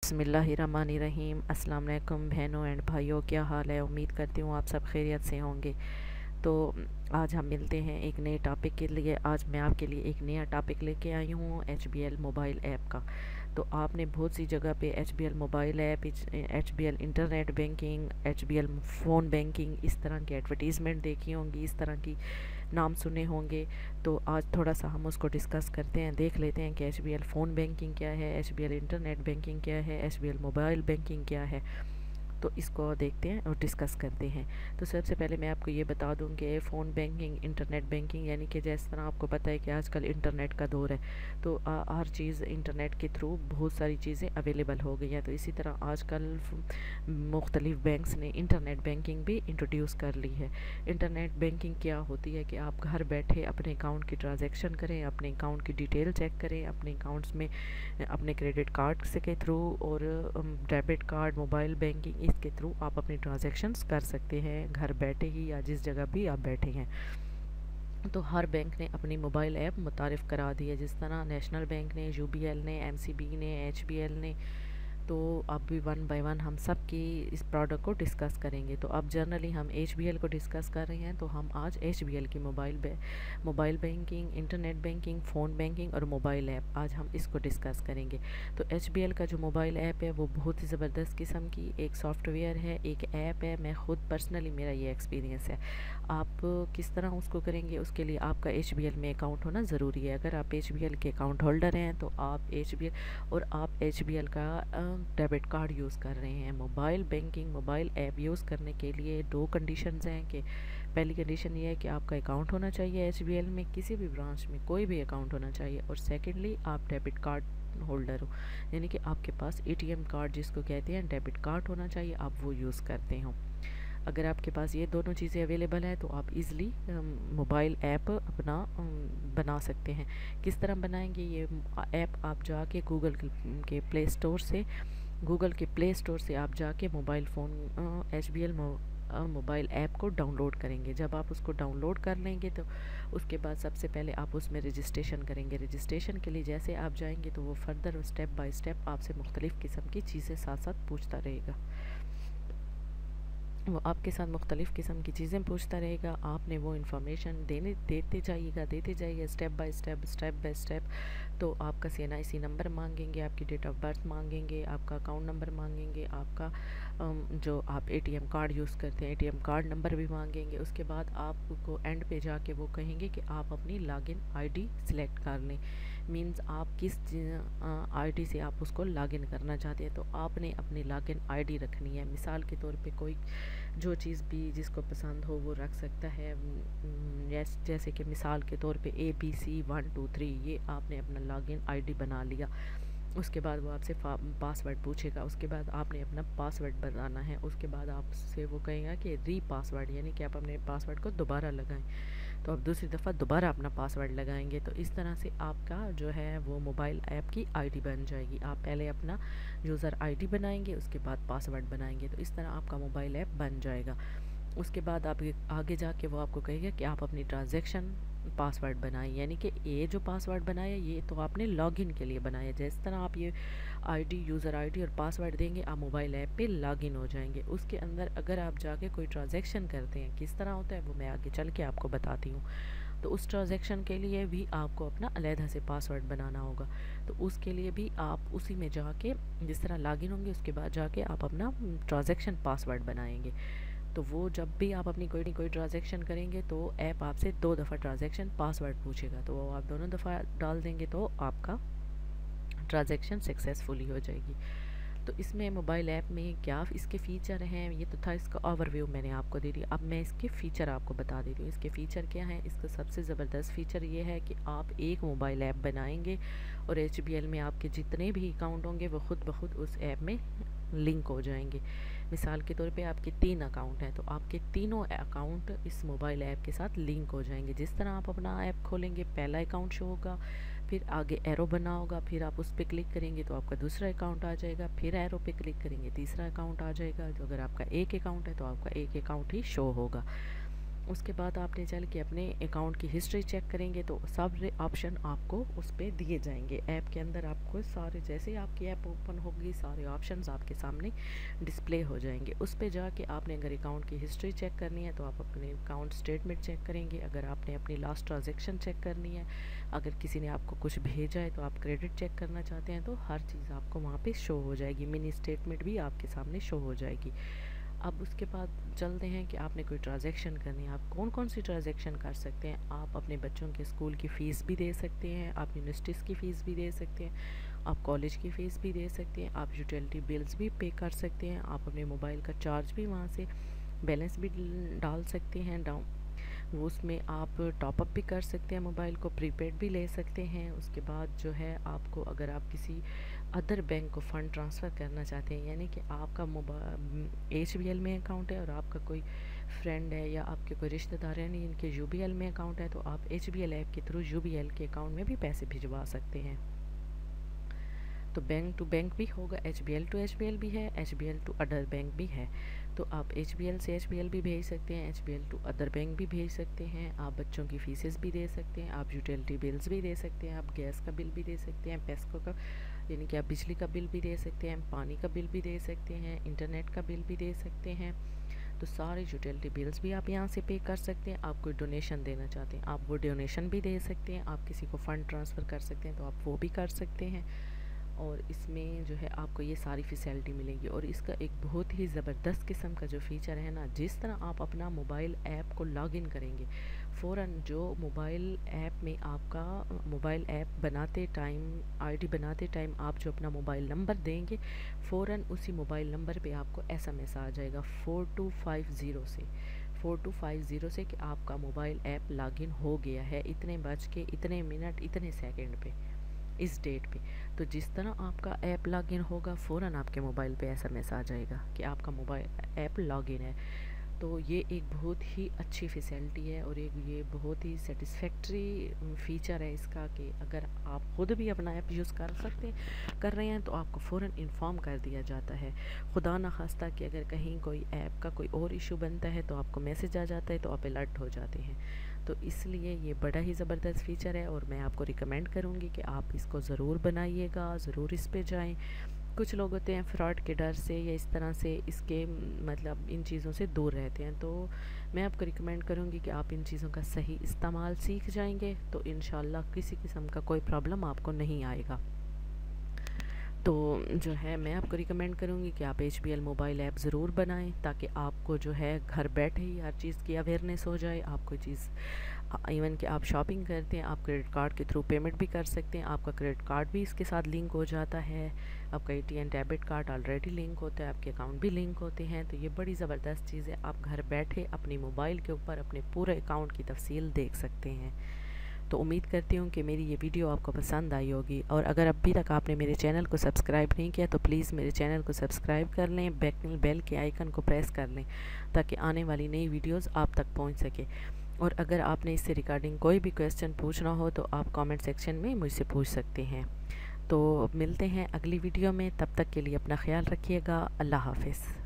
बिस्मिल्लाहिर्रहमानिर्रहीम। अस्सलाम वालेकुम बहनों एंड भाइयों, क्या हाल है? उम्मीद करती हूँ आप सब खैरियत से होंगे। तो आज हम मिलते हैं एक नए टॉपिक के लिए। आज मैं आपके लिए एक नया टॉपिक लेके आई हूँ HBL मोबाइल ऐप का। तो आपने बहुत सी जगह पे HBL mobile app, HBL internet banking, HBL phone banking, इस तरह की एडवर्टीज़मेंट देखी होंगी, इस तरह की नाम सुने होंगे। तो आज थोड़ा सा हम उसको डिस्कस करते हैं, देख लेते हैं कि HBL फ़ोन बैंकिंग क्या है, HBL इंटरनेट बैंकिंग क्या है, HBL मोबाइल बैंकिंग क्या है। तो इसको देखते हैं और डिस्कस करते हैं। तो सबसे पहले मैं आपको ये बता दूं कि फ़ोन बैंकिंग, इंटरनेट बैंकिंग, यानी कि जिस तरह आपको पता है कि आजकल इंटरनेट का दौर है, तो हर चीज़ इंटरनेट के थ्रू बहुत सारी चीज़ें अवेलेबल हो गई हैं। तो इसी तरह आजकल मुख्तलिफ़ बैंक्स ने इंटरनेट बैंकिंग भी इंट्रोड्यूस कर ली है। इंटरनेट बैंकिंग क्या होती है कि आप घर बैठे अपने अकाउंट की ट्रांजैक्शन करें, अपने अकाउंट की डिटेल चेक करें, अपने अकाउंट्स में अपने क्रेडिट कार्ड से के थ्रू और डेबिट कार्ड, मोबाइल बैंकिंग, इसके थ्रू आप अपनी ट्रांजैक्शंस कर सकते हैं घर बैठे ही या जिस जगह भी आप बैठे हैं। तो हर बैंक ने अपनी मोबाइल ऐप मुतारिफ़ करा दी है, जिस तरह नेशनल बैंक ने, UBL ने, MCB ने, HBL ने। तो अब भी वन बाय वन हम सब की इस प्रोडक्ट को डिस्कस करेंगे। तो अब जनरली हम HBL को डिस्कस कर रहे हैं, तो हम आज HBL की mobile banking, internet banking, phone banking और मोबाइल ऐप, आज हम इसको डिस्कस करेंगे। तो HBL का जो मोबाइल ऐप है वो बहुत ही ज़बरदस्त किस्म की एक सॉफ्टवेयर है, एक ऐप है। मैं ख़ुद पर्सनली, मेरा ये एक्सपीरियंस है। आप किस तरह उसको करेंगे, उसके लिए आपका HBL में अकाउंट होना ज़रूरी है। अगर आप HBL के अकाउंट होल्डर हैं तो आप HBL और आप HBL का डेबिट कार्ड यूज़ कर रहे हैं। Mobile banking, mobile app use करने के लिए दो कंडीशंस हैं कि पहली कंडीशन ये है कि आपका अकाउंट होना चाहिए HBL में, किसी भी ब्रांच में कोई भी अकाउंट होना चाहिए, और सेकेंडली आप डेबिट कार्ड होल्डर हो, यानी कि आपके पास ATM कार्ड जिसको कहते हैं डेबिट कार्ड होना चाहिए, आप वो यूज़ करते हो। अगर आपके पास ये दोनों चीज़ें अवेलेबल हैं तो आप इज़िली मोबाइल ऐप अपना बना सकते हैं। किस तरह बनाएंगे ये ऐप? आप जाके गूगल के प्ले स्टोर से आप जाके mobile phone HBL mobile app को डाउनलोड करेंगे। जब आप उसको डाउनलोड कर लेंगे तो उसके बाद सबसे पहले आप उसमें रजिस्ट्रेशन करेंगे। रजिस्ट्रेशन के लिए जैसे आप जाएंगे तो वो फर्दर स्टेप बाय स्टेप आपसे मुख्तलिफ़ किस्म की चीज़ें साथ साथ पूछता रहेगा। वो आपके साथ मुख्तलिफ़ किस्म की चीज़ें पूछता रहेगा। आपने वो इन्फॉर्मेशन देते जाइएगा स्टेप बाय स्टेप। तो आपका CNIC नंबर मांगेंगे, आपकी डेट ऑफ बर्थ मांगेंगे, आपका अकाउंट नंबर मांगेंगे, आपका जो आप ATM कार्ड यूज़ करते हैं ATM कार्ड नंबर भी मांगेंगे। उसके बाद आपको एंड पे जाके वो कहेंगे कि आप अपनी लॉगिन ID सिलेक्ट कर लें। मींस आप किस ID से आप उसको लॉगिन करना चाहते हैं, तो आपने अपनी लॉगिन ID रखनी है। मिसाल के तौर पे कोई जो चीज़ भी जिसको पसंद हो वो रख सकता है। जैसे कि मिसाल के तौर पे ABC 1 2 3, ये आपने अपना लॉगिन ID बना लिया। उसके बाद वो आपसे पासवर्ड पूछेगा, उसके बाद आपने अपना पासवर्ड बताना है। उसके बाद आपसे वो कहेगा कि री पासवर्ड, यानी कि आप अपने पासवर्ड को दोबारा लगाएं। तो आप दूसरी दफ़ा दोबारा अपना पासवर्ड लगाएंगे। तो इस तरह से आपका जो है वो मोबाइल ऐप की ID बन जाएगी। आप पहले अपना यूज़र ID बनाएंगे, उसके बाद पासवर्ड बनाएंगे, तो इस तरह आपका मोबाइल ऐप बन जाएगा। उसके बाद आप आगे जाके वो आपको कहेगा कि आप अपनी ट्रांजैक्शन पासवर्ड बनाएं, यानी कि ये जो पासवर्ड बनाया ये तो आपने लॉगिन के लिए बनाया। जिस तरह आप ये यूज़र ID और पासवर्ड देंगे, आप मोबाइल ऐप पे लॉगिन हो जाएंगे। उसके अंदर अगर आप जाके कोई ट्रांजैक्शन करते हैं, किस तरह होता है वो मैं आगे चल के आपको बताती हूँ। तो उस ट्रांजैक्शन के लिए भी आपको अपना अलहदा से पासवर्ड बनाना होगा। तो उसके लिए भी आप उसी में जाके जिस तरह लॉगिन होंगे उसके बाद जाके आप अपना ट्रांजैक्शन पासवर्ड बनाएंगे। तो वो जब भी आप अपनी कोई ट्रांजैक्शन करेंगे तो ऐप आपसे 2 दफ़ा ट्रांजैक्शन पासवर्ड पूछेगा, तो वो आप दोनों दफ़ा डाल देंगे तो आपका ट्रांजैक्शन सक्सेसफुली हो जाएगी। तो इसमें मोबाइल ऐप में क्या इसके फ़ीचर हैं, ये तो था इसका ओवरव्यू मैंने आपको दे दिया। अब मैं इसके फ़ीचर आपको बता देती हूँ। इसके फ़ीचर क्या हैं? इसका सबसे ज़बरदस्त फ़ीचर ये है कि आप एक मोबाइल ऐप बनाएंगे और HBL में आपके जितने भी अकाउंट होंगे वो ख़ुद ब खुद उस ऐप में लिंक हो जाएंगे। मिसाल के तौर पे आपके 3 अकाउंट हैं, तो आपके तीनों अकाउंट इस मोबाइल ऐप के साथ लिंक हो जाएंगे। जिस तरह आप अपना ऐप खोलेंगे, पहला अकाउंट शो होगा, फिर आगे एरो बना होगा, फिर आप उस पर क्लिक करेंगे तो आपका दूसरा अकाउंट आ जाएगा, फिर एरो पे क्लिक करेंगे तीसरा अकाउंट आ जाएगा। तो अगर आपका एक अकाउंट है तो आपका एक अकाउंट ही शो होगा। اس کے بعد آپ نے چل کے اپنے اکاؤنٹ کی ہسٹری چیک کریں گے تو سارے آپشن آپ کو اس پہ دیے جائیں گے. ایپ کے اندر آپ کو سارے، جیسے آپ کی ایپ اوپن ہوگی سارے آپشنز آپ کے سامنے ڈسپلے ہو جائیں گے. اس پہ جا کے آپ نے اگر اکاؤنٹ کی ہسٹری چیک کرنی ہے تو آپ اپنے اکاؤنٹ اسٹیٹمنٹ چیک کریں گے. اگر آپ نے اپنی لاسٹ ٹرانزیکشن چیک کرنی ہے، اگر کسی نے آپ کو کچھ بھیجا ہے تو آپ کریڈٹ چیک کرنا چاہتے ہیں، تو ہر چیز آپ کو وہاں پہ شو ہو جائے گی. منی اسٹیٹمنٹ بھی آپ کے سامنے شو ہو جائے گی. اب اس کے بعد چلتے ہیں کہ آپ نے کوئی ٹرانزیکشن کرنی ہے. آپ کون سی ٹرانزیکشن کر سکتے ہیں؟ آپ اپنے بچوں کے اسکول کی فیس بھی دے سکتے ہیں، آپ یونیورسٹیز کی فیس بھی دے سکتے ہیں، آپ کالج کی فیس بھی دے سکتے ہیں، آپ یوٹیلیٹی بلز بھی پے کر سکتے ہیں، آپ اپنے موبائل کا چارج بھی وہاں سے بیلنس بھی ڈال سکتے ہیں وہ اس میں آپ ٹاپ اپ بھی کر سکتے ہیں، موبائل کو پری پیڈ بھی لے سکتے ہیں. اس کے بعد جو ہے آپ کو، اگر آپ کسی ادر بینک کو فنڈ ٹرانسفر کرنا چاہتے ہیں، یعنی کہ آپ کا ایچ بی ایل میں اکاؤنٹ ہے اور آپ کا کوئی فرینڈ ہے یا آپ کے کوئی رشتہ دار ہیں ان کے یو بی ایل میں اکاؤنٹ ہے، تو آپ ایچ بی ایل ایپ کے تھرو یو بی ایل کے اکاؤنٹ میں بھی پیسے بھجوا سکتے ہیں. تو بینک ٹو بینک بھی ہوگا، H B L to H B L بھی ہے، H B L to other bank بھی ہے. تو آپ ایچ بی ایل سے ایچ بی ایل بھی بھیج سکتے ہیں، H B L to other bank بھی بھیج سکتے ہیں. آپ بچوں کی فیسز بھی دے سکتے ہیں، آپ یوٹیلیٹی بلز بھی دے سکتے ہیں، آپ گیس کا بل بھی دے سکتے ہیں، پیسکو کا یعنی کہ آپ بجلی کا بل بھی دے سکتے ہیں، پانی کا بل بھی دے سکتے ہیں، انٹرنیٹ کا بل بھی دے سکتے ہیں. تو سارے یوٹیلیٹی بلز بھی آپ یہاں سے پے کر سکتے ہیں. آپ کوئی ڈونیشن دینا چاہتے ہیں آپ وہ ڈونیشن بھی دے سکتے ہیں، آپ کسی کو فنڈ ٹرانسفر کر سکتے ہیں تو آپ وہ بھی کر سکتے ہیں. اور اس میں جو ہے آپ کو یہ ساری فیسلٹی ملے گی. اور اس کا ایک بہت ہی زبردست قسم کا جو فیچر ہے نا، جس طرح آپ اپنا موبائل ایپ کو لاگ ان کریں گے، فوراً جو موبائل ایپ میں آپ کا موبائل ایپ بناتے ٹائم، آئی ڈی بناتے ٹائم آپ جو اپنا موبائل نمبر دیں گے، فوراً اسی موبائل نمبر پہ آپ کو ایس ایم ایس آ جائے گا 4250 سے کہ آپ کا موبائل ایپ لاگ ان ہو گیا ہے اتنے بج کے اتنے منٹ اتنے سیکنڈ پہ، اس ڈیٹ پہ. تو جس طرح آپ کا ایپ لاگ ان ہوگا، فوراً آپ کے موبائل پہ ایس ایم ایس آ جائے گا کہ آپ کا موبائل ایپ لاگ ان ہے. تو یہ ایک بہت ہی اچھی فیسلٹی ہے اور یہ بہت ہی سیٹسفیکٹری فیچر ہے اس کا، کہ اگر آپ خود بھی اپنا ایپ یوز کر رہے ہیں تو آپ کو فوراً انفارم کر دیا جاتا ہے. خدا نخواستہ کہ اگر کہیں کوئی ایپ کا کوئی اور ایشو بنتا ہے تو آپ کو میسج آ جاتا ہے تو آپ الرٹ ہو جاتے ہیں. تو اس لیے یہ بڑا ہی زبردست فیچر ہے اور میں آپ کو ریکمینڈ کروں گی کہ آپ اس کو ضرور بنائیے گا، ضرور اس پہ جائیں. کچھ لوگ ہوتے ہیں فراڈ کے ڈر سے یا اس طرح سے اس کے مطلب ان چیزوں سے دور رہتے ہیں، تو میں آپ کو ریکمینڈ کروں گی کہ آپ ان چیزوں کا صحیح استعمال سیکھ جائیں گے تو انشاءاللہ کسی قسم کا کوئی پرابلم آپ کو نہیں آئے گا. تو جو ہے میں آپ کو ریکمینڈ کروں گی کہ آپ H B L mobile app ضرور بنائیں تاکہ آپ کو جو ہے گھر بیٹھے ہی ہر چیز کی اویئرنیس ہو جائے. آپ کوئی چیز ایون کہ آپ شاپنگ کرتے ہیں، آپ کریڈٹ کارڈ کے تھرو پیمنٹ بھی کر سکتے ہیں، آپ کا کریڈٹ کارڈ بھی اس کے ساتھ لنک ہو جاتا ہے، آپ کا A T M debit card already link ہوتا ہے، آپ کے اکاؤنٹ بھی لنک ہوتے ہیں. تو یہ بڑی زبردست چیز ہے، آپ گھر بیٹھے اپنی موبائل کے اوپر اپنے پورے اکاؤنٹ کی تفصیل دیکھ سکتے ہیں. تو امید کرتی ہوں کہ میری یہ ویڈیو آپ کو پسند آئی ہوگی، اور اگر ابھی تک آپ نے میرے چینل کو سبسکرائب نہیں کیا تو پلیز میرے چینل کو سبسکرائب کر لیں، بیل کے آئیکن کو پریس کر لیں تاکہ آنے والی نئی ویڈیوز آپ تک پہنچ سکے. اور اگر آپ نے اس سے ریگارڈنگ کوئی بھی کویسچن پوچھنا ہو تو آپ کامنٹ سیکشن میں مجھ سے پوچھ سکتے ہیں. تو ملتے ہیں اگلی ویڈیو میں، تب تک کے لیے اپنا خیال رکھیے گا. اللہ حافظ.